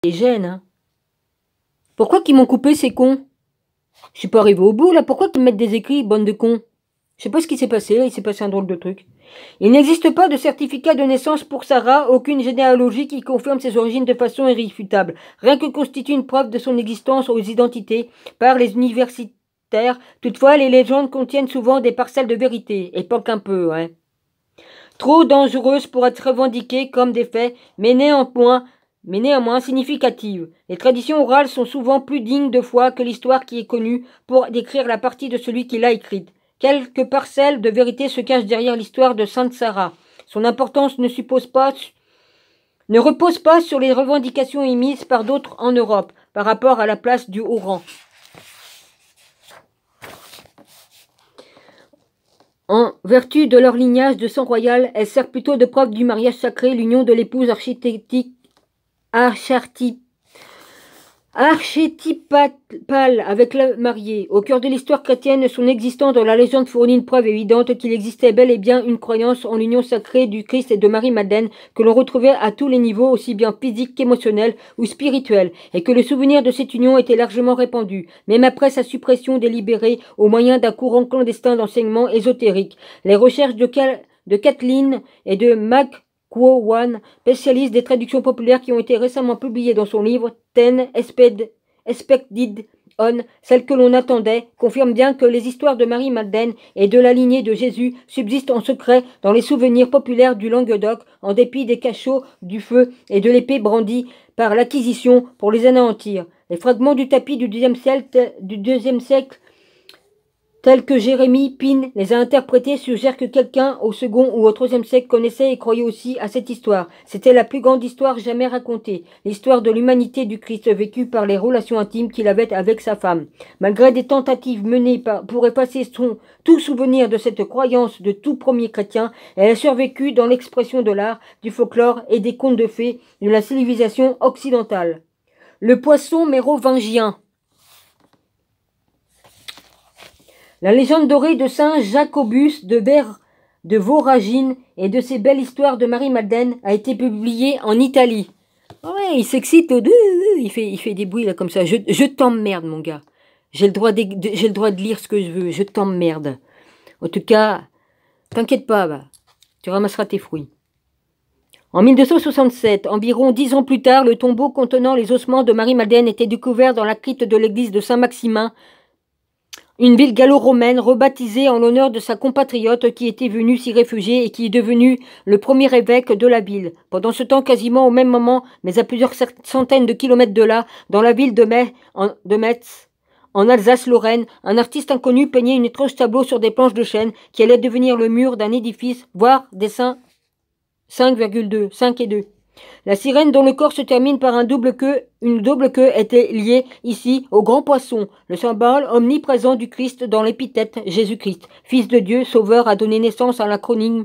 Les gêne, hein. Pourquoi qu'ils m'ont coupé, ces cons? Je suis pas arrivé au bout, là. Pourquoi qu'ils me mettent des écrits, bande de cons? Je sais pas ce qui s'est passé, là. Il s'est passé un drôle de truc. Il n'existe pas de certificat de naissance pour Sarah, aucune généalogie qui confirme ses origines de façon irréfutable. Rien que constitue une preuve de son existence aux identités par les universitaires. Toutefois, les légendes contiennent souvent des parcelles de vérité. Et pas qu'un peu, hein. Trop dangereuses pour être revendiquées comme des faits, mais néanmoins significatives. Les traditions orales sont souvent plus dignes de foi que l'histoire qui est connue pour décrire la partie de celui qui l'a écrite. Quelques parcelles de vérité se cachent derrière l'histoire de Sainte Sarah. Son importance ne repose pas sur les revendications émises par d'autres en Europe par rapport à la place du haut rang. En vertu de leur lignage de sang royal, elle sert plutôt de preuve du mariage sacré, l'union de l'épouse archétypale avec le marié. Au cœur de l'histoire chrétienne, son existence dans la légende fournit une preuve évidente qu'il existait bel et bien une croyance en l'union sacrée du Christ et de Marie-Madeleine que l'on retrouvait à tous les niveaux, aussi bien physiques qu'émotionnels ou spirituels, et que le souvenir de cette union était largement répandu, même après sa suppression délibérée au moyen d'un courant clandestin d'enseignement ésotérique. Les recherches de Kathleen et de McGowan, spécialiste des traductions populaires qui ont été récemment publiées dans son livre Ten Expected On, celle que l'on attendait, confirme bien que les histoires de Marie-Madeleine et de la lignée de Jésus subsistent en secret dans les souvenirs populaires du Languedoc, en dépit des cachots, du feu et de l'épée brandie par l'Inquisition pour les anéantir. Les fragments du tapis du deuxième siècle tels que Jérémie Pine les a interprétés suggèrent que quelqu'un au second ou au troisième siècle connaissait et croyait aussi à cette histoire. C'était la plus grande histoire jamais racontée, l'histoire de l'humanité du Christ vécue par les relations intimes qu'il avait avec sa femme. Malgré des tentatives menées pour effacer tout souvenir de cette croyance de tout premier chrétien, elle a survécu dans l'expression de l'art, du folklore et des contes de fées de la civilisation occidentale. Le poisson mérovingien. La légende dorée de Saint Jacobus de Voragine et de ses belles histoires de Marie-Madeleine a été publiée en Italie. Ouais, il s'excite, il fait des bruits là comme ça. Je t'emmerde, mon gars. J'ai le droit de lire ce que je veux. Je t'emmerde. En tout cas, t'inquiète pas, bah, tu ramasseras tes fruits. En 1267, environ 10 ans plus tard, le tombeau contenant les ossements de Marie-Madeleine était découvert dans la crypte de l'église de Saint-Maximin, une ville gallo-romaine rebaptisée en l'honneur de sa compatriote qui était venue s'y réfugier et qui est devenu le premier évêque de la ville. Pendant ce temps, quasiment au même moment, mais à plusieurs centaines de kilomètres de là, dans la ville de Metz, en Alsace-Lorraine, un artiste inconnu peignait un étrange tableau sur des planches de chêne qui allait devenir le mur d'un édifice, voire des 5,2, 5 et 2. La sirène dont le corps se termine par une double queue était liée ici au grand poisson, le symbole omniprésent du Christ dans l'épithète Jésus-Christ, Fils de Dieu, Sauveur, a donné naissance à l'acronyme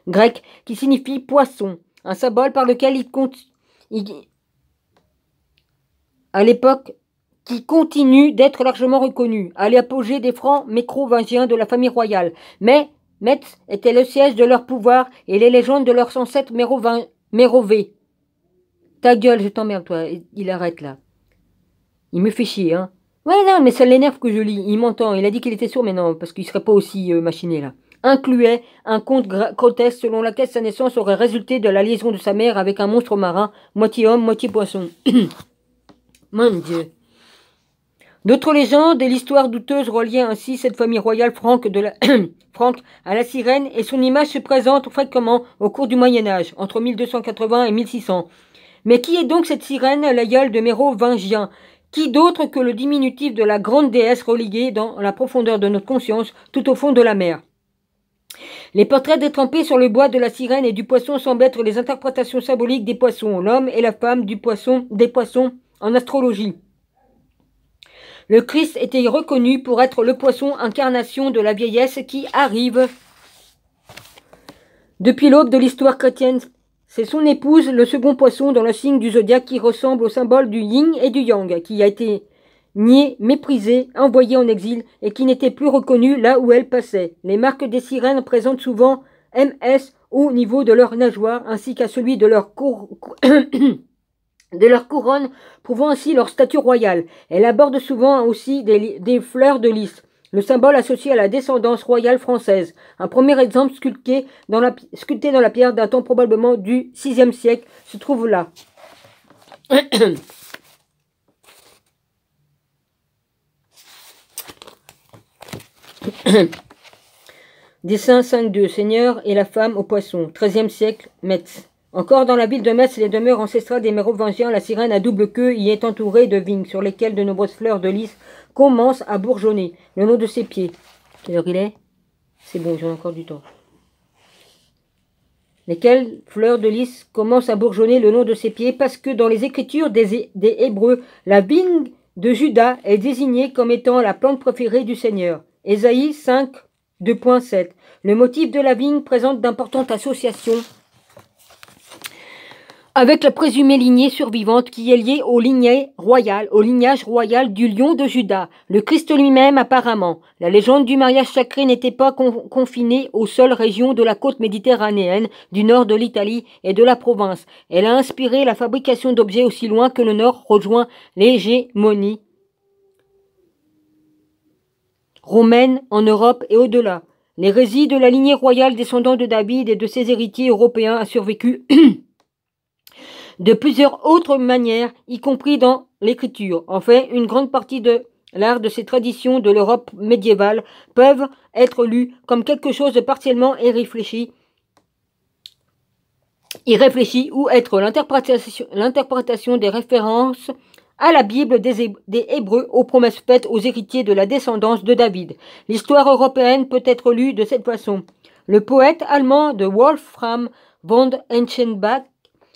grec qui signifie poisson, un symbole par lequel à l'époque qui continue d'être largement reconnu, à l'apogée des francs mérovingiens de la famille royale. Mais Metz était le siège de leur pouvoir et les légendes de leurs ancêtres Mérové. Ta gueule, je t'emmerde, toi. Il arrête, là. Il me fait chier, hein. Ouais, non, mais ça l'énerve que je lis. Il m'entend. Il a dit qu'il était sourd, mais non, parce qu'il serait pas aussi machiné, là. Incluait un conte grotesque selon lequel sa naissance aurait résulté de la liaison de sa mère avec un monstre marin, moitié homme, moitié poisson. Mon Dieu. D'autres légendes et l'histoire douteuse reliaient ainsi cette famille royale franque à la sirène et son image se présente fréquemment au cours du Moyen-Âge, entre 1280 et 1600. Mais qui est donc cette sirène, l'aïeule de Mérovingien? Qui d'autre que le diminutif de la grande déesse reléguée dans la profondeur de notre conscience, tout au fond de la mer? Les portraits détrempés sur le bois de la sirène et du poisson semblent être les interprétations symboliques des poissons, l'homme et la femme des poissons en astrologie. Le Christ était reconnu pour être le poisson incarnation de la vieillesse qui arrive depuis l'aube de l'histoire chrétienne. C'est son épouse, le second poisson dans le signe du zodiaque qui ressemble au symbole du yin et du yang, qui a été nié, méprisé, envoyé en exil et qui n'était plus reconnu là où elle passait. Les marques des sirènes présentent souvent MS au niveau de leur nageoire ainsi qu'à celui de leur de leur couronne, prouvant ainsi leur statut royal. Elle aborde souvent aussi des fleurs de lys, le symbole associé à la descendance royale française. Un premier exemple sculpté dans la pierre datant probablement du VIe siècle se trouve là. Dessin 5.2. Seigneur et la femme au poisson. 13e siècle, Metz. Encore dans la ville de Metz, les demeures ancestrales des Mérovingiens, la sirène à double queue y est entourée de vignes sur lesquelles de nombreuses fleurs de lys commencent à bourgeonner. Le long de ses pieds. Quelle heure il est? C'est bon, j'ai encore du temps. Lesquelles fleurs de lys commencent à bourgeonner le long de ses pieds parce que dans les écritures des Hébreux, la vigne de Juda est désignée comme étant la plante préférée du Seigneur. Ésaïe 5, 2.7. Le motif de la vigne présente d'importantes associations avec la présumée lignée survivante qui est liée au lignage royal du lion de Juda, le Christ lui-même apparemment. La légende du mariage sacré n'était pas confinée aux seules régions de la côte méditerranéenne, du nord de l'Italie et de la province. Elle a inspiré la fabrication d'objets aussi loin que le nord rejoint l'hégémonie romaine en Europe et au-delà. L'hérésie de la lignée royale descendant de David et de ses héritiers européens a survécu de plusieurs autres manières, y compris dans l'écriture. En fait, une grande partie de l'art de ces traditions de l'Europe médiévale peuvent être lues comme quelque chose de partiellement irréfléchi ou être l'interprétation des références à la Bible des Hébreux aux promesses faites aux héritiers de la descendance de David. L'histoire européenne peut être lue de cette façon. Le poète allemand de Wolfram von Eschenbach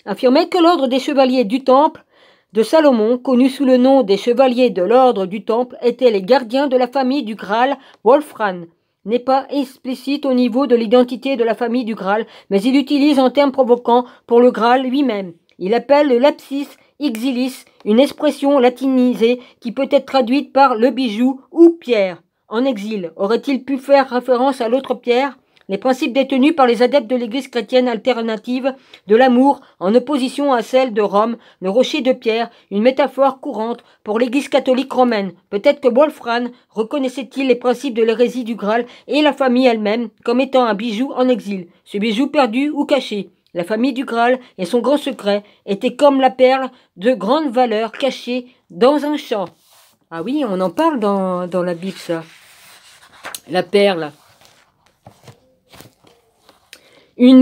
affirmait que l'ordre des chevaliers du Temple de Salomon, connu sous le nom des chevaliers de l'ordre du Temple, étaient les gardiens de la famille du Graal. Wolfram n'est pas explicite au niveau de l'identité de la famille du Graal, mais il utilise en termes provoquants pour le Graal lui-même. Il appelle le lapsis exilis, une expression latinisée qui peut être traduite par le bijou ou pierre. En exil, aurait-il pu faire référence à l'autre pierre? Les principes détenus par les adeptes de l'Église chrétienne alternative de l'amour en opposition à celle de Rome, le rocher de pierre, une métaphore courante pour l'Église catholique romaine. Peut-être que Wolfram reconnaissait-il les principes de l'hérésie du Graal et la famille elle-même comme étant un bijou en exil, ce bijou perdu ou caché. La famille du Graal et son grand secret étaient comme la perle de grande valeur cachée dans un champ. Ah oui, on en parle dans la Bible, ça. La perle. Une